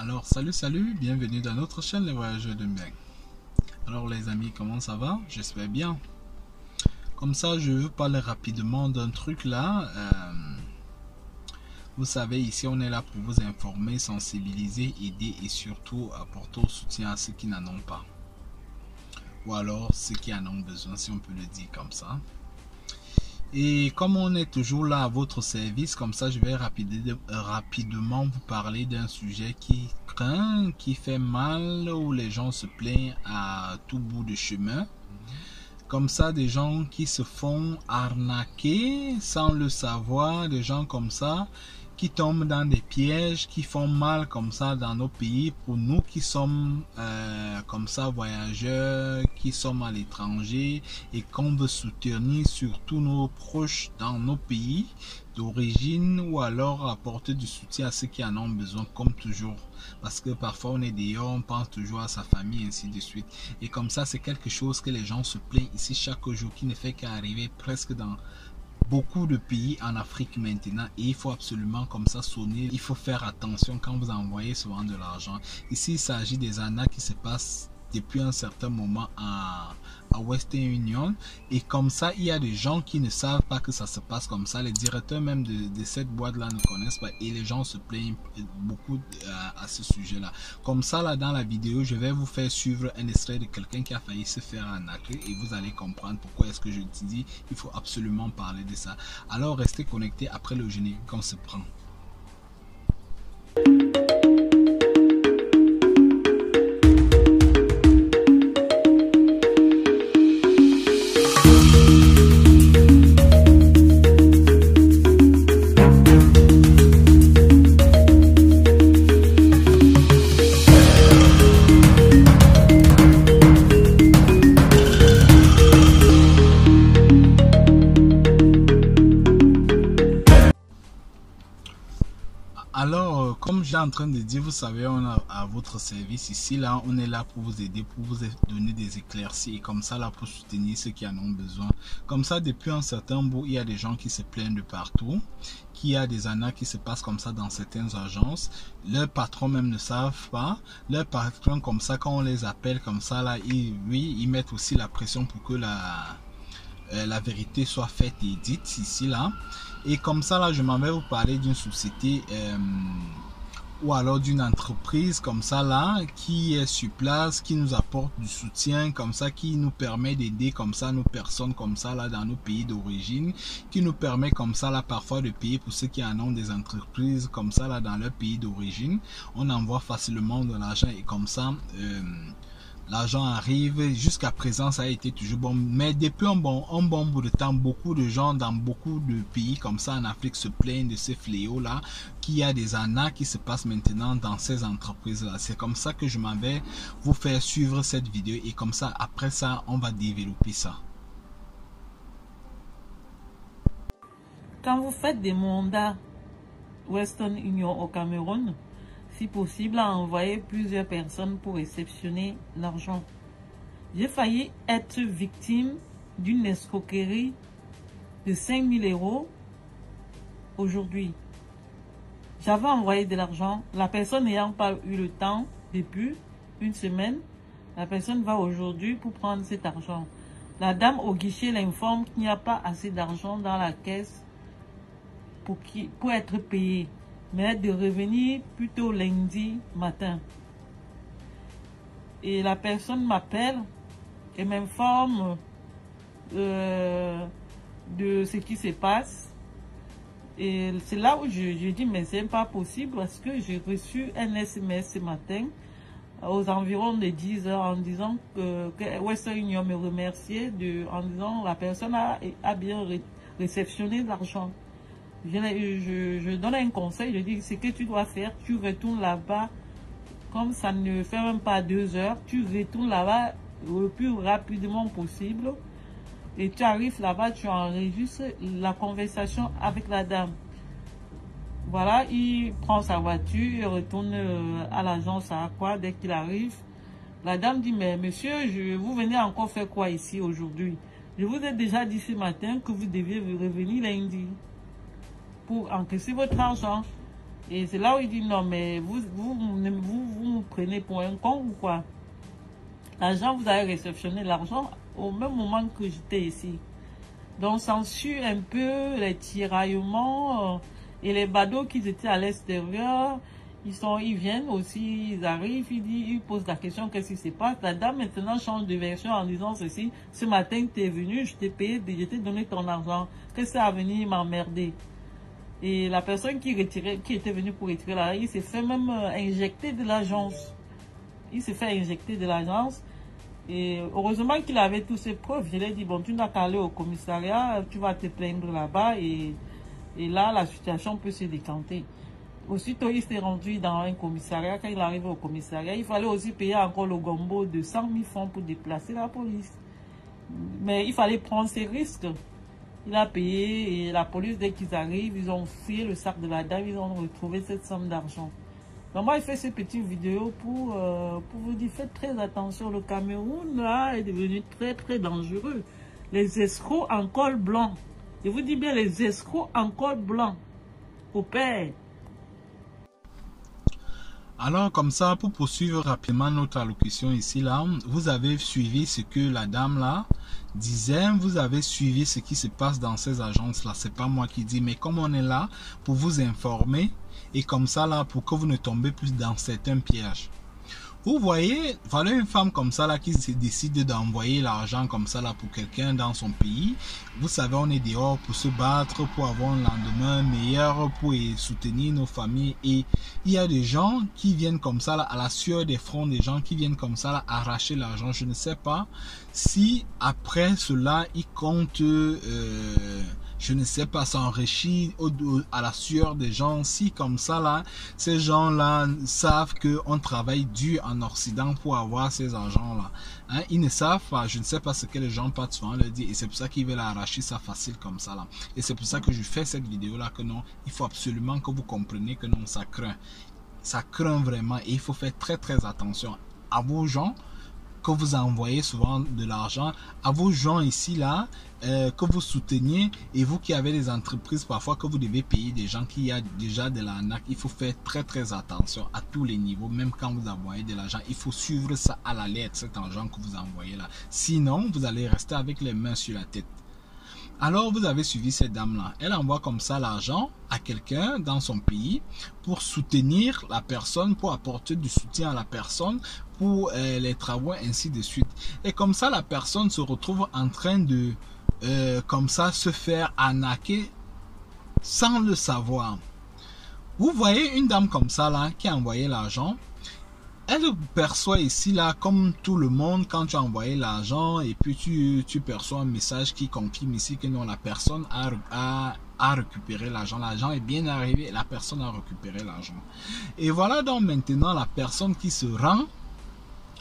Alors salut, bienvenue dans notre chaîne Les Voyageurs de Mbengue. Alors les amis, comment ça va? J'espère bien. Comme ça, je veux parler rapidement d'un truc là. Vous savez, ici on est là pour vous informer, sensibiliser, aider et surtout apporter au soutien à ceux qui n'en ont pas. Ou alors ceux qui en ont besoin, si on peut le dire comme ça. Et comme on est toujours là à votre service, comme ça je vais rapidement vous parler d'un sujet qui craint, qui fait mal, où les gens se plaignent à tout bout de chemin. Comme ça, des gens qui se font arnaquer sans le savoir, des gens comme ça qui tombent dans des pièges, qui font mal comme ça dans nos pays, pour nous qui sommes comme ça voyageurs, qui sommes à l'étranger et qu'on veut soutenir surtout nos proches dans nos pays d'origine, ou alors apporter du soutien à ceux qui en ont besoin, comme toujours, parce que parfois on est dehors, on pense toujours à sa famille, ainsi de suite. Et comme ça, c'est quelque chose que les gens se plaignent ici chaque jour, qui ne fait qu'arriver presque dans beaucoup de pays en Afrique maintenant, et il faut absolument comme ça sonner. Il faut faire attention quand vous envoyez souvent de l'argent. Ici, il s'agit des arnaques qui se passent depuis un certain moment à Western Union, et comme ça il y a des gens qui ne savent pas que ça se passe comme ça. Les directeurs même de cette boîte là ne connaissent pas, et les gens se plaignent beaucoup à ce sujet là. Comme ça là, dans la vidéo je vais vous faire suivre un extrait de quelqu'un qui a failli se faire arnaquer, et vous allez comprendre pourquoi est-ce que je dis il faut absolument parler de ça. Alors restez connectés après le générique qu'on se prend. Alors, comme j'ai en train de dire, vous savez, on a à votre service ici, là, on est là pour vous aider, pour vous donner des éclaircies, et comme ça, là, pour soutenir ceux qui en ont besoin. Comme ça, depuis un certain bout, il y a des gens qui se plaignent de partout, qu'il y a des arnaques qui se passent comme ça dans certaines agences. Leurs patrons même ne savent pas. Leurs patrons, comme ça, quand on les appelle comme ça, là, ils mettent aussi la pression pour que la vérité soit faite et dite ici, là. Et comme ça là, je m'en vais vous parler d'une société ou alors d'une entreprise comme ça là, qui est sur place, qui nous apporte du soutien comme ça, qui nous permet d'aider comme ça nos personnes comme ça là dans nos pays d'origine, qui nous permet comme ça là parfois de payer pour ceux qui en ont des entreprises comme ça là dans leur pays d'origine. On envoie facilement de l'argent, et comme ça l'argent arrive. Jusqu'à présent, ça a été toujours bon. Mais depuis un bon bout de temps, beaucoup de gens dans beaucoup de pays comme ça en Afrique se plaignent de ces fléaux-là, qu'il y a des arnaques qui se passent maintenant dans ces entreprises-là. C'est comme ça que je m'en vais vous faire suivre cette vidéo, et comme ça, après ça, on va développer ça. Quand vous faites des mandats Western Union au Cameroun, si possible, à envoyer plusieurs personnes pour réceptionner l'argent. J'ai failli être victime d'une escroquerie de 5 000 € aujourd'hui. J'avais envoyé de l'argent, la personne n'ayant pas eu le temps depuis une semaine, la personne va aujourd'hui pour prendre cet argent. La dame au guichet l'informe qu'il n'y a pas assez d'argent dans la caisse pour être payé, mais de revenir plutôt lundi matin. Et la personne m'appelle et m'informe de ce qui se passe. Et c'est là où je dis, mais c'est pas possible, parce que j'ai reçu un SMS ce matin aux environs de 10 h en disant que Western Union me remerciait, en disant la personne a bien réceptionné l'argent. Je donne un conseil, je dis, ce que tu dois faire, tu retournes là-bas, comme ça ne fait même pas 2 heures, tu retournes là-bas le plus rapidement possible, et tu arrives là-bas, tu enregistres la conversation avec la dame. Voilà, il prend sa voiture, il retourne à l'agence à quoi dès qu'il arrive. La dame dit, mais monsieur, vous venez encore faire quoi ici aujourd'hui? Je vous ai déjà dit ce matin que vous deviez revenir lundi pour encaisser votre argent. Et c'est là où il dit, non, mais vous vous me prenez pour un con ou quoi? L'argent, vous avez réceptionné l'argent au même moment que j'étais ici. Donc, censure un peu les tiraillements et les badauds qui étaient à l'extérieur. Ils viennent aussi, ils arrivent, ils posent la question, qu'est-ce qui se passe? La dame maintenant change de version en disant ceci. Ce matin, tu es venu, je t'ai payé, je t'ai donné ton argent. Qu'est-ce que ça a venu m'emmerder? Et la personne qui était venue pour retirer l'argent, il s'est fait même injecter de l'agence. Il s'est fait injecter de l'agence. Et heureusement qu'il avait tous ses preuves. Je lui ai dit, bon, tu n'as qu'à aller au commissariat, tu vas te plaindre là-bas et là, la situation peut se décanter. Aussitôt, il s'est rendu dans un commissariat. Quand il arrive au commissariat, il fallait aussi payer encore le gombo de 100 000 francs pour déplacer la police. Mais il fallait prendre ses risques. Il a payé et la police, dès qu'ils arrivent, ils ont fouillé le sac de la dame, ils ont retrouvé cette somme d'argent. Donc moi, je fais ces petites vidéos pour vous dire, faites très attention. Le Cameroun, là, est devenu très, très dangereux. Les escrocs en col blanc. Je vous dis bien, les escrocs en col blanc. Au père. Alors, comme ça, pour poursuivre rapidement notre allocution ici, là, vous avez suivi ce que la dame, là, disait. Vous avez suivi ce qui se passe dans ces agences-là. C'est pas moi qui dis, mais comme on est là pour vous informer, et comme ça, là, pour que vous ne tombez plus dans certains pièges. Vous voyez, voilà une femme comme ça là qui décide d'envoyer l'argent comme ça là pour quelqu'un dans son pays. Vous savez, on est dehors pour se battre, pour avoir un lendemain meilleur, pour soutenir nos familles. Et il y a des gens qui viennent comme ça là, à la sueur des fronts, des gens qui viennent comme ça là, arracher l'argent. Je ne sais pas si après cela, ils comptent... je ne sais pas, s'enrichir à la sueur des gens. Si comme ça là, ces gens-là savent qu'on travaille dur en Occident pour avoir ces argents-là. Hein, ils ne savent pas, je ne sais pas ce que les gens partent souvent leur dire et c'est pour ça qu'ils veulent arracher ça facile comme ça là. Et c'est pour ça que je fais cette vidéo-là que non, il faut absolument que vous compreniez que non, ça craint. Ça craint vraiment et il faut faire très très attention à vos gens que vous envoyez souvent de l'argent, à vos gens ici là que vous souteniez et vous qui avez des entreprises parfois que vous devez payer des gens qui a déjà de l'arnaque. Il faut faire très très attention à tous les niveaux, même quand vous envoyez de l'argent, il faut suivre ça à la lettre, cet argent que vous envoyez là. Sinon, vous allez rester avec les mains sur la tête. Alors, vous avez suivi cette dame-là. Elle envoie comme ça l'argent à quelqu'un dans son pays pour soutenir la personne, pour apporter du soutien à la personne, pour les travaux, ainsi de suite. Et comme ça, la personne se retrouve en train de, comme ça, se faire arnaquer sans le savoir. Vous voyez une dame comme ça, là, qui a envoyé l'argent. Elle perçoit ici, là, comme tout le monde, quand tu as envoyé l'argent et puis tu perçois un message qui confirme ici que non, la personne a récupéré l'argent. L'argent est bien arrivé, la personne a récupéré l'argent. Et voilà donc maintenant la personne qui se rend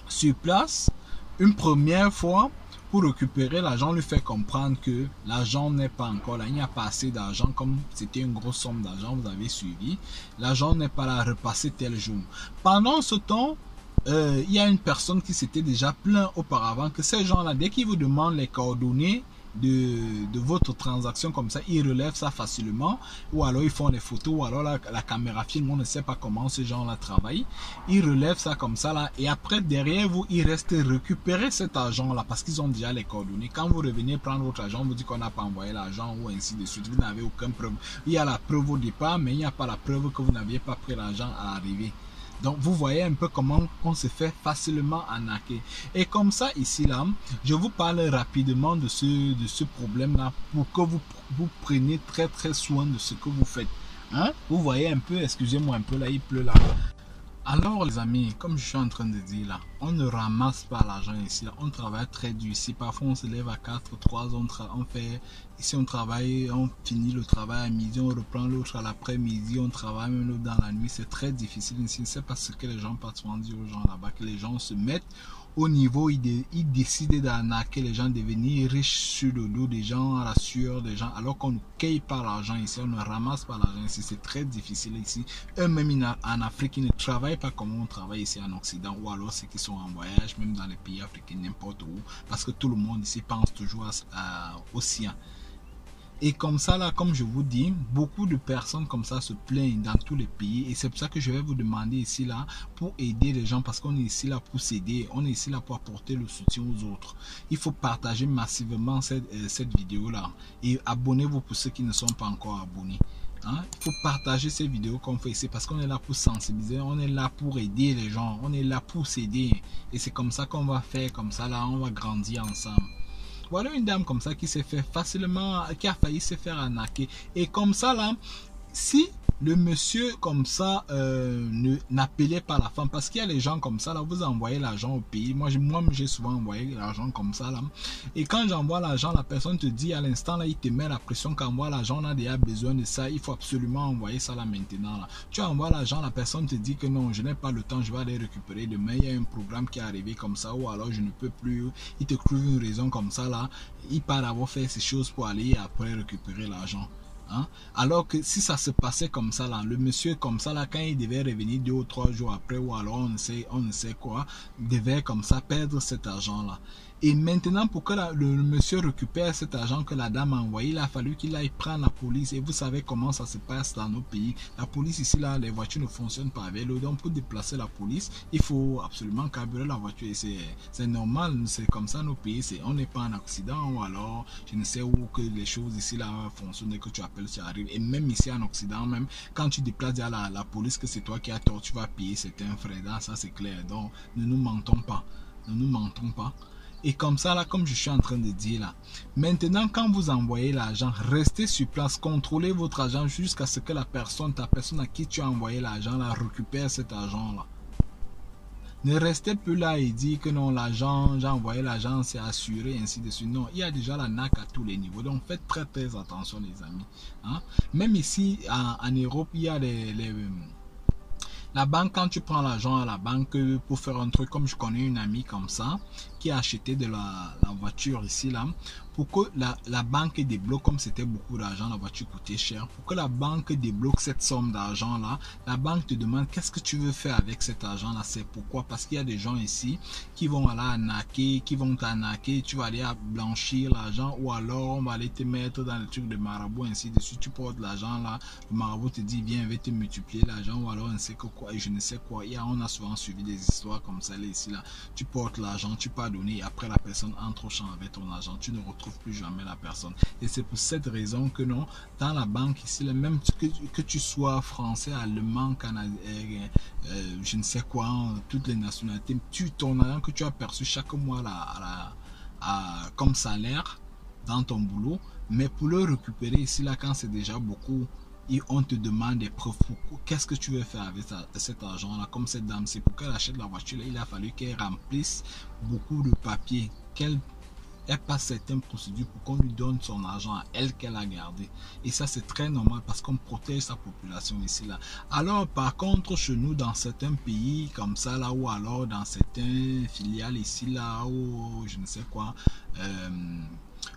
sur place une première fois pour récupérer l'argent, lui fait comprendre que l'argent n'est pas encore là, il n'y a pas assez d'argent, comme c'était une grosse somme d'argent, vous avez suivi, l'argent n'est pas là, repasser tel jour. Pendant ce temps, il y a une personne qui s'était déjà plaint auparavant que ces gens-là, dès qu'ils vous demandent les coordonnées de votre transaction comme ça, ils relèvent ça facilement, ou alors ils font des photos, ou alors la caméra filme, on ne sait pas comment ces gens-là travaillent, ils relèvent ça comme ça là, et après derrière vous, il reste récupérer cet argent-là, parce qu'ils ont déjà les coordonnées. Quand vous revenez prendre votre argent, on vous dit qu'on n'a pas envoyé l'argent, ou ainsi de suite, vous n'avez aucune preuve. Il y a la preuve au départ, mais il n'y a pas la preuve que vous n'aviez pas pris l'argent à l'arrivée. Donc vous voyez un peu comment on se fait facilement arnaquer. Et comme ça ici là, je vous parle rapidement de ce problème là pour que vous preniez très très soin de ce que vous faites. Hein? Vous voyez un peu, excusez-moi un peu là, il pleut là. Alors les amis, comme je suis en train de dire là, on ne ramasse pas l'argent ici là, on travaille très dur ici, parfois on se lève à 4, 3, on fait, ici on travaille, on finit le travail à midi, on reprend l'autre à l'après-midi, on travaille même l'autre dans la nuit, c'est très difficile ici, c'est parce que les gens partent souvent dire aux gens là-bas, que les gens se mettent au niveau, ils décident d'arnaquer les gens, devenir riches sur le dos des gens, à la sueur des gens, alors qu'on ne cueille pas l'argent ici, on ne ramasse pas l'argent ici, c'est très difficile ici. Eux-mêmes en Afrique, ils ne travaillent pas comme on travaille ici en Occident, ou alors ceux qui sont en voyage, même dans les pays africains, n'importe où, parce que tout le monde ici pense toujours au sien. Et comme ça, là, comme je vous dis, beaucoup de personnes comme ça se plaignent dans tous les pays. Et c'est pour ça que je vais vous demander ici, là, pour aider les gens, parce qu'on est ici, là, pour s'aider. On est ici, là, pour apporter le soutien aux autres. Il faut partager massivement cette vidéo-là. Et abonnez-vous pour ceux qui ne sont pas encore abonnés. Hein? Il faut partager ces vidéos qu'on fait ici, parce qu'on est là pour sensibiliser, on est là pour aider les gens, on est là pour s'aider. Et c'est comme ça qu'on va faire, comme ça, là, on va grandir ensemble. Voilà une dame comme ça qui s'est fait facilement, qui a failli se faire arnaquer. Et comme ça là, si le monsieur comme ça n'appelait pas la femme, parce qu'il y a les gens comme ça là, vous envoyez l'argent au pays. Moi j'ai souvent envoyé l'argent comme ça là. Et quand j'envoie l'argent, la personne te dit à l'instant là, il te met la pression qu'envoie l'argent, on a déjà besoin de ça, il faut absolument envoyer ça là maintenant là. Tu envoies l'argent, la personne te dit que non, je n'ai pas le temps, je vais aller récupérer demain, il y a un programme qui est arrivé comme ça, ou alors je ne peux plus, il te trouve une raison comme ça là, il part avoir fait ces choses pour aller après récupérer l'argent. Hein? Alors que si ça se passait comme ça là, le monsieur comme ça là, quand il devait revenir 2 ou 3 jours après, ou alors on ne sait quoi, devait comme ça perdre cet argent là. Et maintenant, pour que le monsieur récupère cet argent que la dame a envoyé, il a fallu qu'il aille prendre la police. Et vous savez comment ça se passe dans nos pays. La police ici, là, les voitures ne fonctionnent pas avec l'eau. Donc, pour déplacer la police, il faut absolument carburer la voiture. Et c'est normal, c'est comme ça nos pays. On n'est pas en Occident, ou alors, je ne sais où que les choses ici, là, fonctionnent et que tu appelles, tu arrives. Et même ici en Occident, même quand tu déplaces à la police, que c'est toi qui as tort, tu vas payer certains frais. Là, ça, c'est clair. Donc, ne nous mentons pas. Ne nous mentons pas. Et comme ça, là, comme je suis en train de dire là, maintenant, quand vous envoyez l'argent, restez sur place, contrôlez votre argent jusqu'à ce que ta personne à qui tu as envoyé l'argent, là, récupère cet argent-là. Ne restez plus là et dire que non, l'argent, j'ai envoyé l'argent, c'est assuré, ainsi de suite. Non, il y a déjà la NAC à tous les niveaux. Donc, faites très, très attention, les amis. Hein? Même ici, en Europe, il y a la banque, quand tu prends l'argent à la banque pour faire un truc, comme je connais une amie comme ça, qui a acheté de la voiture ici, là, pour que la banque débloque, comme c'était beaucoup d'argent, la voiture coûtait cher, pour que la banque débloque cette somme d'argent là, la banque te demande qu'est-ce que tu veux faire avec cet argent là. C'est pourquoi, parce qu'il y a des gens ici qui vont aller arnaquer, qui vont t'arnaquer, tu vas aller blanchir l'argent, ou alors on va aller te mettre dans le truc de marabout, ainsi de suite. Tu portes l'argent là, le marabout te dit viens, je vais te multiplier l'argent, ou alors on ne sait que quoi, et je ne sais quoi. On a souvent suivi des histoires comme ça là, ici là. Tu portes l'argent, tu peux donner, et après la personne entre au champ avec ton argent, tu ne retrouves plus jamais la personne. Et c'est pour cette raison que non, dans la banque ici, même que tu sois français, allemand, canadien, je ne sais quoi, toutes les nationalités, ton argent que tu as perçu chaque mois comme salaire dans ton boulot, mais pour le récupérer ici là, quand c'est déjà beaucoup, et on te demande des preuves. Qu'est-ce que tu veux faire avec cet argent là, comme cette dame, c'est pour qu'elle achète la voiture là, il a fallu qu'elle remplisse beaucoup de papiers, qu'elle passe certaines procédures pour qu'on lui donne son argent à elle qu'elle a gardé. Et ça, c'est très normal parce qu'on protège sa population ici là. Alors par contre, chez nous, dans certains pays comme ça là, ou alors dans certaines filiales ici là, ou je ne sais quoi,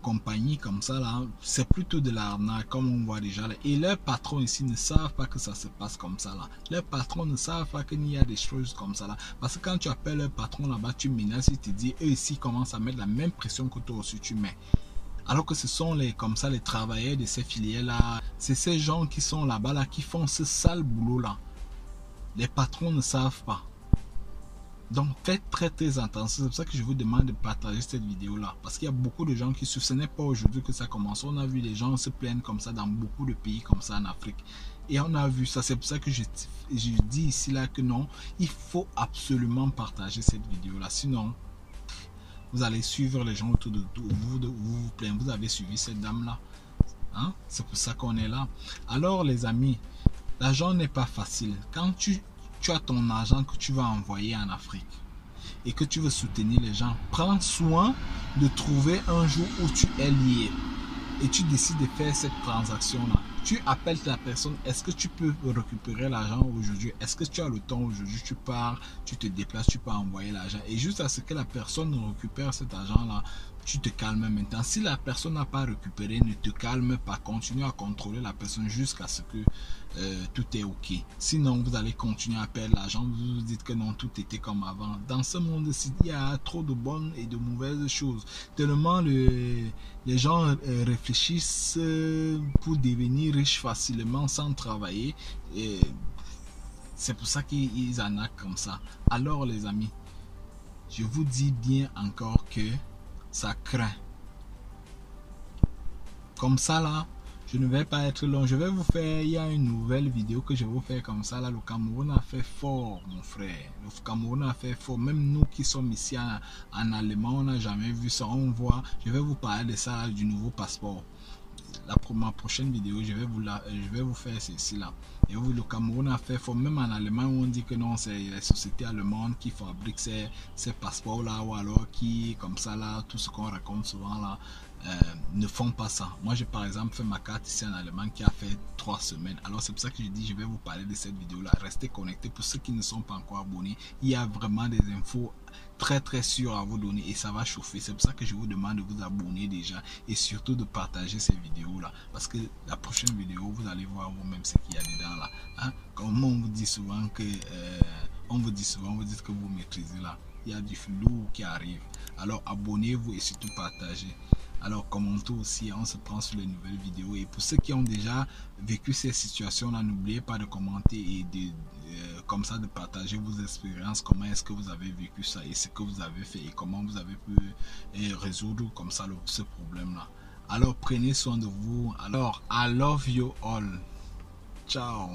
compagnie comme ça là, c'est plutôt de l'arnaque, comme on voit déjà là. Et leurs patrons ici ne savent pas que ça se passe comme ça là. Leurs patrons ne savent pas qu'il y a des choses comme ça là. Parce que quand tu appelles leur patron là-bas, tu menaces, ils te disent, eux ici commencent à mettre la même pression que toi aussi tu mets. Alors que ce sont comme ça les travailleurs de ces filières là, c'est ces gens qui sont là-bas là, qui font ce sale boulot là. Les patrons ne savent pas. Donc faites très très attention. C'est pour ça que je vous demande de partager cette vidéo là, parce qu'il y a beaucoup de gens qui souffrent. Ce n'est pas aujourd'hui que ça commence. On a vu les gens se plaindre comme ça dans beaucoup de pays comme ça en Afrique, et on a vu ça. C'est pour ça que je dis ici là que non, il faut absolument partager cette vidéo là, sinon vous allez suivre les gens autour de vous, vous plaignez. Vous avez suivi cette dame là, hein? C'est pour ça qu'on est là. Alors les amis, l'argent n'est pas facile. Quand tu as ton argent que tu vas envoyer en Afrique et que tu veux soutenir les gens, prends soin de trouver un jour où tu es lié et tu décides de faire cette transaction là. Tu appelles la personne, est-ce que tu peux récupérer l'argent aujourd'hui? Est-ce que tu as le temps aujourd'hui? Tu pars, tu te déplaces, tu peux envoyer l'argent, et juste à ce que la personne récupère cet argent là, tu te calmes maintenant. Si la personne n'a pas récupéré, ne te calme pas, continue à contrôler la personne jusqu'à ce que tout est ok. Sinon, vous allez continuer à perdre l'argent. Vous vous dites que non, tout était comme avant. Dans ce monde-ci, il y a trop de bonnes et de mauvaises choses. Tellement les gens réfléchissent pour devenir riches facilement sans travailler. C'est pour ça qu'ils en ont comme ça. Alors les amis, je vous dis bien encore que ça craint. Comme ça là, je ne vais pas être long. Je vais vous faire, il y a une nouvelle vidéo que je vais vous faire comme ça là. Le Cameroun a fait fort, mon frère. Le Cameroun a fait fort. Même nous qui sommes ici en Allemagne, on n'a jamais vu ça. On voit, je vais vous parler de ça là, du nouveau passeport. Ma prochaine vidéo, je vais vous faire ceci là. Et oui, le Cameroun a fait fort. Même en Allemagne, on dit que non, c'est les sociétés allemandes qui fabriquent ces passeports là, ou alors qui, comme ça là, tout ce qu'on raconte souvent là, ne font pas ça. Moi, j'ai par exemple fait ma carte ici en Allemagne qui a fait 3 semaines. Alors, c'est pour ça que je dis, je vais vous parler de cette vidéo là. Restez connectés. Pour ceux qui ne sont pas encore abonnés, il y a vraiment des infos très sûres à vous donner et ça va chauffer. C'est pour ça que je vous demande de vous abonner déjà et surtout de partager ces vidéos là, parce que la prochaine vidéo, vous allez voir vous-même ce qu'il y a dedans là, hein? Comme on vous dit souvent que vous dites que vous maîtrisez là, il y a du lourd qui arrive. Alors abonnez-vous et surtout partagez. Alors commentez aussi, on se prend sur les nouvelles vidéos. Et pour ceux qui ont déjà vécu ces situations là, n'oubliez pas de commenter et de comme ça de partager vos expériences, comment est-ce que vous avez vécu ça et ce que vous avez fait et comment vous avez pu résoudre comme ça ce problème là. Alors prenez soin de vous. Alors I love you all. Ciao.